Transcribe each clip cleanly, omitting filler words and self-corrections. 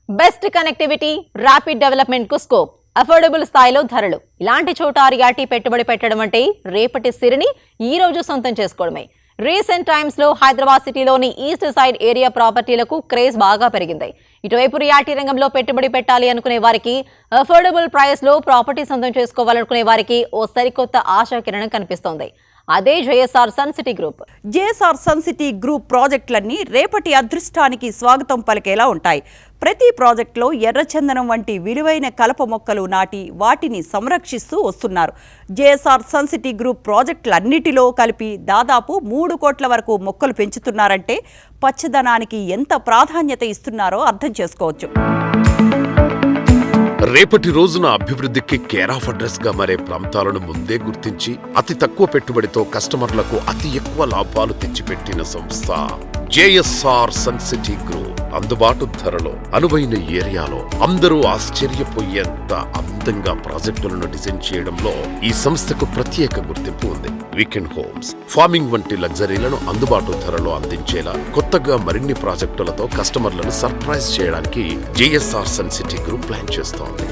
Best connectivity, rapid development కు scope, affordable స్థాయిలో ధరలు. ఇలాంటి చోట రియాలిటీ పెట్టుబడి పెట్టడం అంటే రేపటి సిరిని ఈ రోజు సొంతం చేసుకోవడమే. రీసెంట్ టైమ్స్ లో హైదరాబాద్ సిటీలోని ఈస్ట్ సైడ్ ఏరియా ప్రాపర్టీలకు క్రేజ్ బాగా పెరిగింది. ఇటువైపు రియాలిటీ రంగంలో పెట్టుబడి పెట్టాలి అనుకునే వారికి, అఫోర్డబుల్ ప్రైస్ లో ప్రాపర్టీ సొంతం చేసుకోవాలనుకునే వారికి ఓ సరికొత్త ఆశాకిరణం కనిపిస్తోంది. అదే JSR sun city group. JSR sun city group ప్రాజెక్టులన్నీ రేపటి అదృష్టానికి స్వాగతం పలికేలా ఉంటాయి. ప్రతి ప్రాజెక్టులో ఎర్రచందనం వంటి విలువైన కలప మొక్కలు నాటి వాటిని సంరక్షిస్తూ వస్తున్నారు. జేఎస్ఆర్ సన్ సిటీ గ్రూప్ ప్రాజెక్టులన్నిటిలో కలిపి దాదాపు 3 కోట్ల వరకు మొక్కలు పెంచుతున్నారంటే పచ్చదనానికి ఎంత ప్రాధాన్యత ఇస్తున్నారో అర్థం చేసుకోవచ్చు. రేపటి రోజున అభివృద్ధికి కేర్ ఆఫ్ అడ్రస్ గా మారే ప్రాంతాలను ముందే గుర్తించి అతి తక్కువ పెట్టుబడితో కస్టమర్లకు అతి ఎక్కువ లాభాలు తెచ్చిపెట్టిన సంస్థ జేఎస్ఆర్ సన్ సిటీ గ్రూప్. అందుబాటు ధరలో, అనువైన ఏరియాలో, అందరూ ఆశ్చర్యపోయేంత అందంగా ప్రాజెక్టులను డిజైన్ చేయడంలో ఈ సంస్థకు ప్రత్యేక గుర్తింపు ఉంది. వీకెండ్ హోమ్స్, ఫార్మింగ్ వంటి లగ్జరీలను అందుబాటు ధరలో అందించేలా కొత్తగా మరిన్ని ప్రాజెక్టులతో కస్టమర్లను సర్ప్రైజ్ చేయడానికి JSR sun city group plan చేస్తోంది.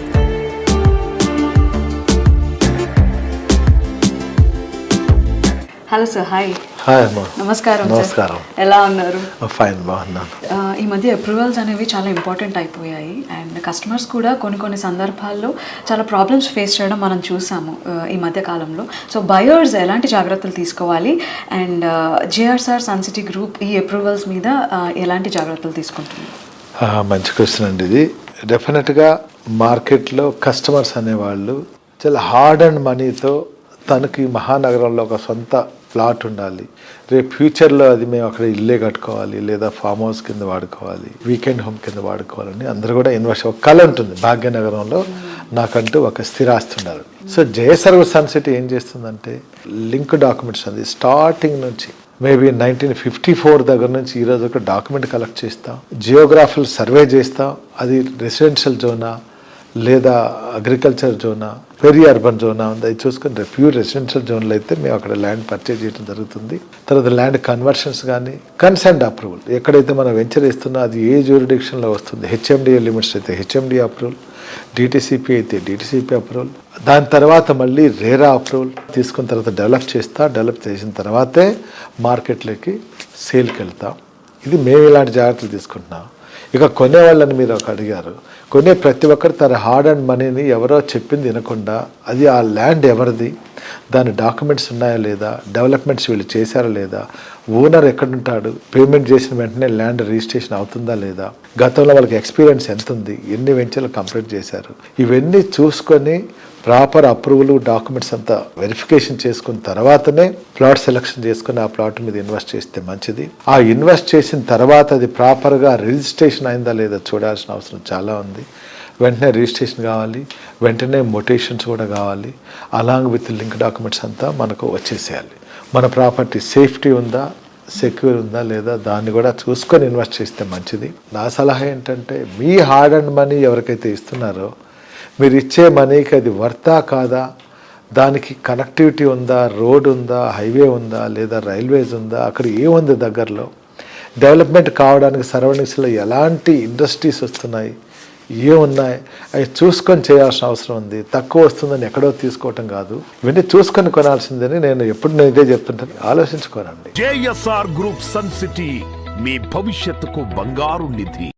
Hello sir, hi. హాయ్ అమ్మా. నమస్కారం. నమస్కారం. ఎలా ఉన్నారు? ఫైన్, బాగున్నాను. ఈ మధ్య అప్రూవల్స్ అనేవి చాలా ఇంపార్టెంట్ అయిపోయాయి అండ్ కస్టమర్స్ కూడా కొన్ని సందర్భాల్లో చాలా ప్రాబ్లమ్స్ ఫేస్ చేయడం మనం చూసాము ఈ మధ్య కాలంలో. సో బయర్స్ ఎలాంటి జాగ్రత్తలు తీసుకోవాలి and JSR sun city group ఈ అప్రూవల్స్ మీద ఎలాంటి జాగ్రత్తలు తీసుకుంటుంది? మంచి క్వశ్చన్ అండి ఇది. డెఫినెట్గా మార్కెట్లో కస్టమర్స్ అనేవాళ్ళు చాలా హార్డ్ అండ్ మనీతో తనకి మహానగరంలో ఒక సొంత ప్లాట్ ఉండాలి, రేపు ఫ్యూచర్లో అది మేము అక్కడ ఇల్లే కట్టుకోవాలి లేదా ఫామ్ హౌస్ కింద వాడుకోవాలి, వీకెండ్ హోమ్ కింద వాడుకోవాలని అందరూ కూడా ఇన్వెస్ట్ ఒక కళ ఉంటుంది. భాగ్యనగరంలో నాకంటూ ఒక స్థిరాస్తి ఉండాలి. సో జేఎస్ఆర్ సన్ సిటీ ఏం చేస్తుందంటే లింక్ డాక్యుమెంట్స్ అది స్టార్టింగ్ నుంచి మేబీ 1954 దగ్గర నుంచి ఈరోజు ఒక డాక్యుమెంట్ కలెక్ట్ చేస్తాం, జియోగ్రాఫికల్ సర్వే చేస్తాం. అది రెసిడెన్షియల్ జోనా లేదా agriculture Zona, peri urban Zona ఉంది, అది చూసుకొని ప్యూర్ రెసిడెన్షియల్ జోన్లో అయితే మేము అక్కడ ల్యాండ్ పర్చేజ్ చేయడం జరుగుతుంది. తర్వాత ల్యాండ్ కన్వర్షన్స్ కానీ కన్సెంట్ అప్రూవల్, ఎక్కడైతే మనం వెంచర్ ఇస్తున్నా అది ఏ జ్యూరిడిక్షన్లో వస్తుంది, హెచ్ఎండిఏ లిమిట్స్ అయితే హెచ్ఎండిఏ అప్రూవల్, డిటిసిపి అయితే డిటిసిపి అప్రూవల్, దాని తర్వాత మళ్ళీ రేరా అప్రూవల్ తీసుకున్న తర్వాత డెవలప్ చేసిన తర్వాతే మార్కెట్లోకి సేల్కి వెళ్తాం. ఇది మేము ఇలాంటి జాగ్రత్తలు తీసుకుంటున్నాం. ఇక కొనే వాళ్ళని మీరు ఒక అడిగారు, కొనే ప్రతి ఒక్కరు తన హార్డ్ అండ్ మనీని ఎవరో చెప్పింది వినకుండా అది ఆ ల్యాండ్ ఎవరిది, దాని డాక్యుమెంట్స్ ఉన్నాయా లేదా, డెవలప్మెంట్స్ వీళ్ళు చేశారా లేదా, ఓనర్ ఎక్కడుంటాడు, పేమెంట్ చేసిన వెంటనే ల్యాండ్ రిజిస్ట్రేషన్ అవుతుందా లేదా, గతంలో వాళ్ళకి ఎక్స్పీరియన్స్ ఎంత ఉంది, ఎన్ని వెంచర్లు కంప్లీట్ చేశారు, ఇవన్నీ చూసుకొని ప్రాపర్ అప్రూవల్ డాక్యుమెంట్స్ అంతా వెరిఫికేషన్ చేసుకున్న తర్వాతనే ప్లాట్ సెలెక్షన్ చేసుకుని ఆ ప్లాట్ మీద ఇన్వెస్ట్ చేస్తే మంచిది. ఆ ఇన్వెస్ట్ చేసిన తర్వాత అది ప్రాపర్గా రిజిస్ట్రేషన్ అయిందా లేదా చూడాల్సిన అవసరం చాలా ఉంది. వెంటనే రిజిస్ట్రేషన్ కావాలి, వెంటనే మొటేషన్స్ కూడా కావాలి, అలాంగ్ విత్ లింక్ డాక్యుమెంట్స్ అంతా మనకు వచ్చేసేయాలి. మన ప్రాపర్టీ సేఫ్టీ ఉందా, సెక్యూర్ ఉందా లేదా దాన్ని కూడా చూసుకొని ఇన్వెస్ట్ చేస్తే మంచిది. నా సలహా ఏంటంటే మీ హార్డ్ అండ్ మనీ ఎవరికైతే ఇస్తున్నారో మీరు ఇచ్చే మనీకి అది వర్తా కాదా, దానికి కనెక్టివిటీ ఉందా, రోడ్ ఉందా, హైవే ఉందా లేదా రైల్వేస్ ఉందా, అక్కడ ఏముంది దగ్గరలో, డెవలప్మెంట్ కావడానికి సరౌండింగ్స్లో ఎలాంటి ఇండస్ట్రీస్ వస్తున్నాయి, ఏమున్నాయి, అవి చూసుకొని చేయాల్సిన అవసరం ఉంది. తక్కువ వస్తుందని ఎక్కడో తీసుకోవటం కాదు, ఇవన్నీ చూసుకొని కొనాల్సిందని నేను ఎప్పుడు ఇదే చెప్తుంటాను, ఆలోచించుకోనండి. జేఎస్ఆర్ గ్రూప్ సన్ సిటీ మీ భవిష్యత్తుకు బంగారు నిధి.